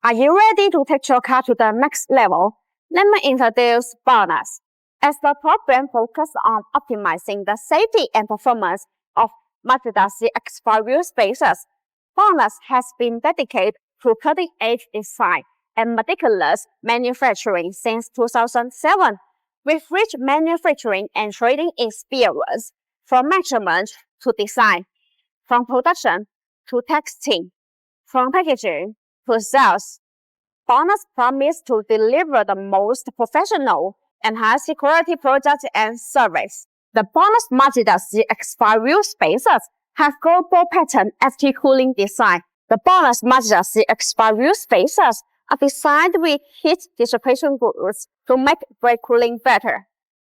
Are you ready to take your car to the next level? Let me introduce BONOSS. As the top brand focused on optimizing the safety and performance of Mazda CX-5 wheel spaces, BONOSS has been dedicated to cutting-edge design and meticulous manufacturing since 2007, with rich manufacturing and trading experience, from measurement to design, from production to testing, from packaging to sales. BONOSS promise to deliver the most professional and high-security products and service. The BONOSS Mazda CX-5 wheel spaces have global pattern FT cooling design. The BONOSS Mazda CX-5 wheel spaces are designed with heat dissipation groups to make brake cooling better.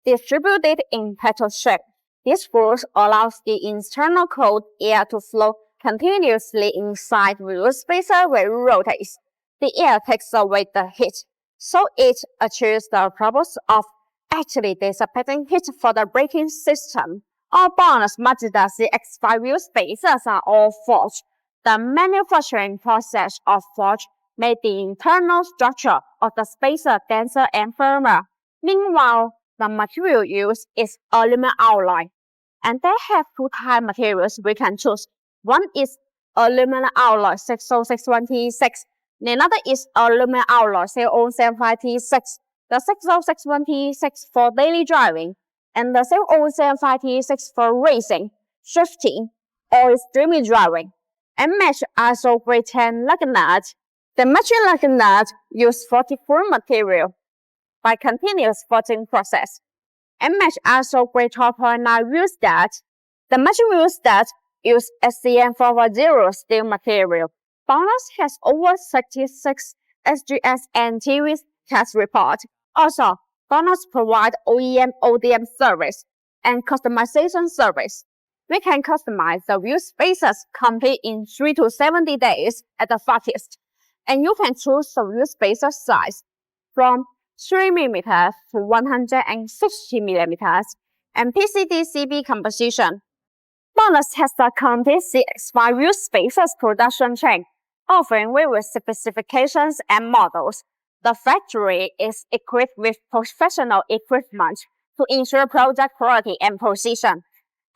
Distributed in petal shape, this group allows the internal cold air to flow continuously inside wheel spacer when it rotates. The air takes away the heat, so it achieves the purpose of actually dissipating heat for the braking system. All BONOSS Mazda CX-5 wheel spacers are all forged. The manufacturing process of forge made the internal structure of the spacer denser and firmer. Meanwhile, the material used is aluminum alloy, and they have two type materials we can choose. One is aluminum alloy 60626. The another is aluminum alloy CO75T6. The 60626 for daily driving, and the 60756 for racing, drifting, or extreme driving. And match ISO grade 10 laminate. The matching laminate use 44 material by continuous forging process. And match ISO grade 12.9 wheel stud. The matching wheel stud use SCM 410 steel material. BONOSS has over 36 SGS and TV test reports. Also, BONOSS provides OEM/ODM service and customization service. We can customize the wheel spaces complete in 3 to 70 days at the fastest, and you can choose the wheel spacer size from 3 mm to 160 mm and PCD-CB composition. BONOSS has the complete CX-5 wheel spacers production chain, offering various specifications and models. The factory is equipped with professional equipment to ensure product quality and precision,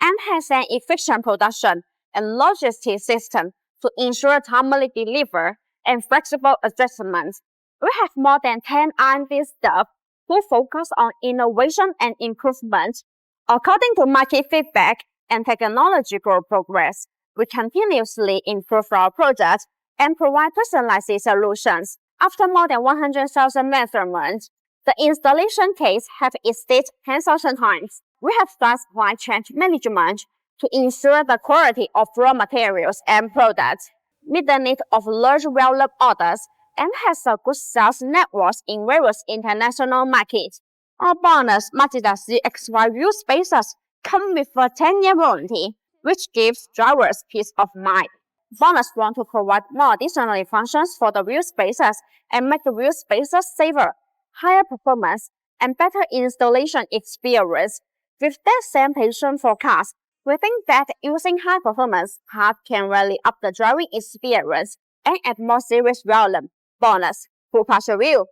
and has an efficient production and logistics system to ensure timely delivery and flexible adjustments. We have more than 10 R&D staff who focus on innovation and improvement. According to market feedback and technological progress, we continuously improve our products and provide personalized solutions. After more than 100,000 measurements, the installation case has exceeded 10,000 times. We have started supply chain management to ensure the quality of raw materials and products, meet the need of large volume orders, and has a good sales network in various international markets. Our BONOSS Mazda CX-5 wheel spacers come with a 10-year warranty, which gives drivers peace of mind. BONOSS want to provide more additional functions for the wheel spacers and make the wheel spacers safer, higher performance, and better installation experience. With that same passion for cars, we think that using high-performance parts can really up the driving experience and add more serious volume. BONOSS, full partial view.